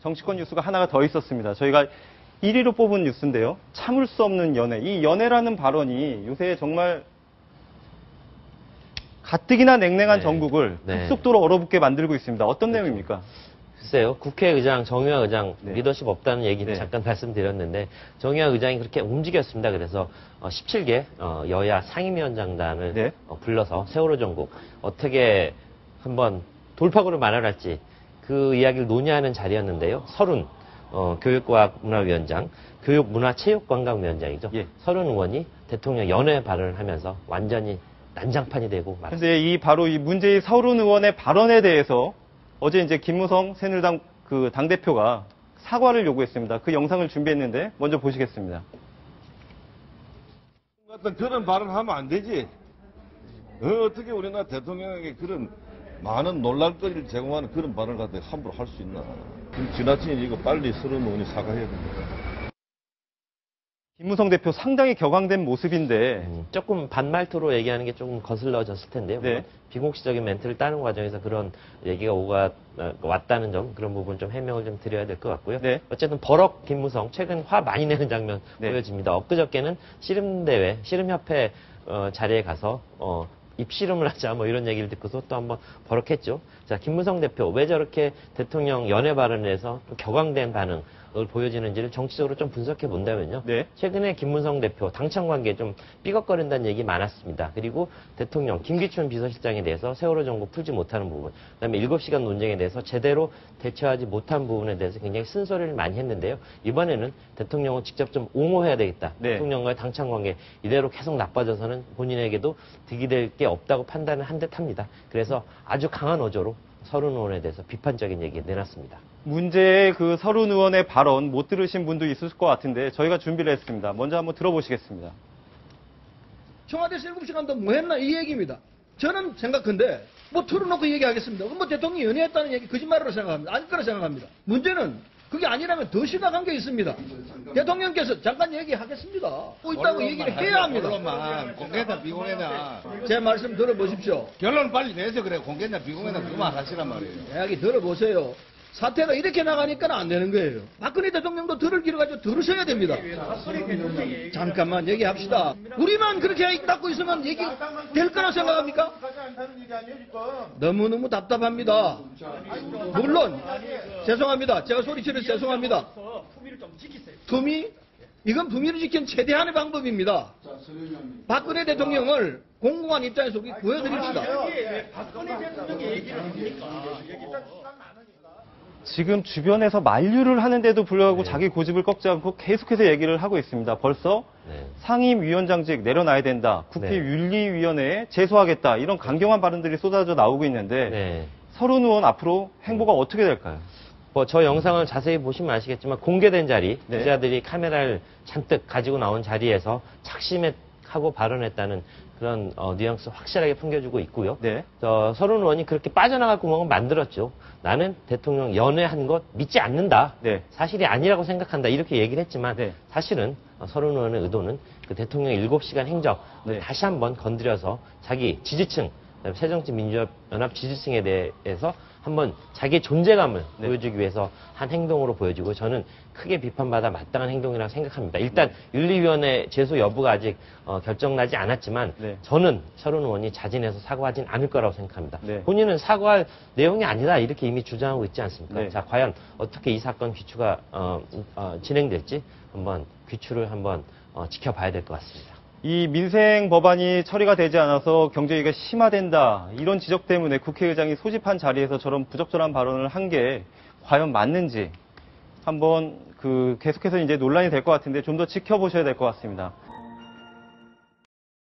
정치권 뉴스가 하나가 더 있었습니다. 저희가 1위로 뽑은 뉴스인데요. 참을 수 없는 연애. 이 연애라는 발언이 요새 정말 가뜩이나 냉랭한 네. 전국을 네. 급속도로 얼어붙게 만들고 있습니다. 어떤 내용입니까? 글쎄요, 국회의장 정의화 의장 네. 리더십 없다는 얘기 네. 잠깐 말씀드렸는데 정의화 의장이 그렇게 움직였습니다. 그래서 17개 여야 상임위원장단을 네. 불러서 세월호 전국 어떻게 한번 돌파구를 마련할지 그 이야기를 논의하는 자리였는데요. 서른 교육과학문화위원장, 교육문화체육관광위원장이죠. 예. 서른 의원이 대통령 연회 발언을 하면서 완전히 난장판이 되고 말았습니다. 근데 바로 이 문재인 서른 의원의 발언에 대해서 어제 이제 김무성 새누리당 그 당대표가 사과를 요구했습니다. 그 영상을 준비했는데 먼저 보시겠습니다. 같은 그런 발언하면 안 되지. 어떻게 우리나라 대통령에게 그런 많은 논란거리를 제공하는 그런 발언을 갖다 함부로 할 수 있나. 지나친 이거 빨리 서른 의원이 사과해야 됩니다. 김무성 대표 상당히 격앙된 모습인데 조금 반말투로 얘기하는 게 조금 거슬러졌을 텐데요. 네. 비공식적인 멘트를 따는 과정에서 그런 얘기가 왔다는 점, 그런 부분 좀 해명을 좀 드려야 될 것 같고요. 네. 어쨌든 버럭 김무성, 최근 화 많이 내는 장면 네. 보여집니다. 엊그저께는 씨름대회, 씨름협회 자리에 가서 입씨름을 하자 뭐 이런 얘기를 듣고서 또 한번 버럭했죠. 자, 김무성 대표 왜 저렇게 대통령 연애 발언을 해서 좀 격앙된 반응을 보여지는지를 정치적으로 좀 분석해 본다면요. 네. 최근에 김무성 대표 당청 관계에 좀 삐걱거린다는 얘기 많았습니다. 그리고 대통령 김기춘 비서실장에 대해서 세월호 전국 풀지 못하는 부분, 그다음에 7시간 논쟁에 대해서 제대로 대처하지 못한 부분에 대해서 굉장히 쓴소리를 많이 했는데요. 이번에는 대통령은 직접 좀 옹호해야 되겠다. 네. 대통령과의 당청 관계 이대로 계속 나빠져서는 본인에게도 득이 될 게 없다고 판단을 한 듯합니다. 그래서 아주 강한 어조로 서른 의원에 대해서 비판적인 얘기 내놨습니다. 문제의 그 서른 의원의 발언 못 들으신 분도 있을 것 같은데 저희가 준비를 했습니다. 먼저 한번 들어보시겠습니다. 청와대에서 7시간 더 뭐 했나 이 얘기입니다. 저는 생각한데 뭐 틀어놓고 얘기하겠습니다. 뭐 대통령이 연애했다는 얘기 거짓말이라고 생각합니다. 아닐 거라 생각합니다. 문제는 그게 아니라면 더 심각한 게 있습니다. 대통령께서 잠깐 얘기하겠습니다. 뭐 있다고 얘기를 해야 합니다. 언론만 공개다 비공개다. 제 말씀 들어보십시오. 결론 빨리 내서 그래. 공개다 비공개다 그만 하시란 말이에요. 이야기 들어보세요. 사태가 이렇게 나가니까 안 되는 거예요. 박근혜 대통령도 들을 길을 가지고 들으셔야 됩니다. 잠깐만 얘기합시다. 우리만 그렇게 닦고 있으면 얘기 될 거라 생각합니까? 너무너무 답답합니다. 물론 죄송합니다. 제가 소리치려 죄송합니다. 품위? 이건 품위를 지키는 최대한의 방법입니다. 박근혜 대통령을 공공한 입장에서 우리 보여드립시다. 박근혜 대통령의 얘기를 합니까? 지금 주변에서 만류를 하는데도 불구하고 네. 자기 고집을 꺾지 않고 계속해서 얘기를 하고 있습니다. 벌써 네. 상임위원장직 내려놔야 된다. 국회 네. 윤리위원회에 제소하겠다. 이런 강경한 발언들이 쏟아져 나오고 있는데 네. 서른 의원 앞으로 행보가 어떻게 될까요? 뭐 저 영상을 자세히 보시면 아시겠지만 공개된 자리, 네. 기자들이 카메라를 잔뜩 가지고 나온 자리에서 착심하고 발언했다는 그런 뉘앙스 확실하게 풍겨주고 있고요. 네. 서른 의원이 그렇게 빠져나갈 구멍은 만들었죠. 나는 대통령 연애한 것 믿지 않는다. 네. 사실이 아니라고 생각한다. 이렇게 얘기를 했지만 네. 사실은 서른 의원의 의도는 그 대통령 7시간 행적을 네. 다시 한번 건드려서 자기 지지층, 그다음에 새정치민주연합 지지층에 대해서 한번 자기의 존재감을 네. 보여주기 위해서 한 행동으로 보여지고 저는 크게 비판받아 마땅한 행동이라고 생각합니다. 일단 윤리위원회 제소 여부가 아직 결정나지 않았지만 네. 저는 서른 의원이 자진해서 사과하진 않을 거라고 생각합니다. 네. 본인은 사과할 내용이 아니다 이렇게 이미 주장하고 있지 않습니까? 네. 자, 과연 어떻게 이 사건 귀추가 진행될지 한번 귀추를 한번 지켜봐야 될 것 같습니다. 이 민생 법안이 처리가 되지 않아서 경제위기가 심화된다. 이런 지적 때문에 국회의장이 소집한 자리에서 저런 부적절한 발언을 한 게 과연 맞는지 한번 계속해서 이제 논란이 될 것 같은데 좀 더 지켜보셔야 될 것 같습니다.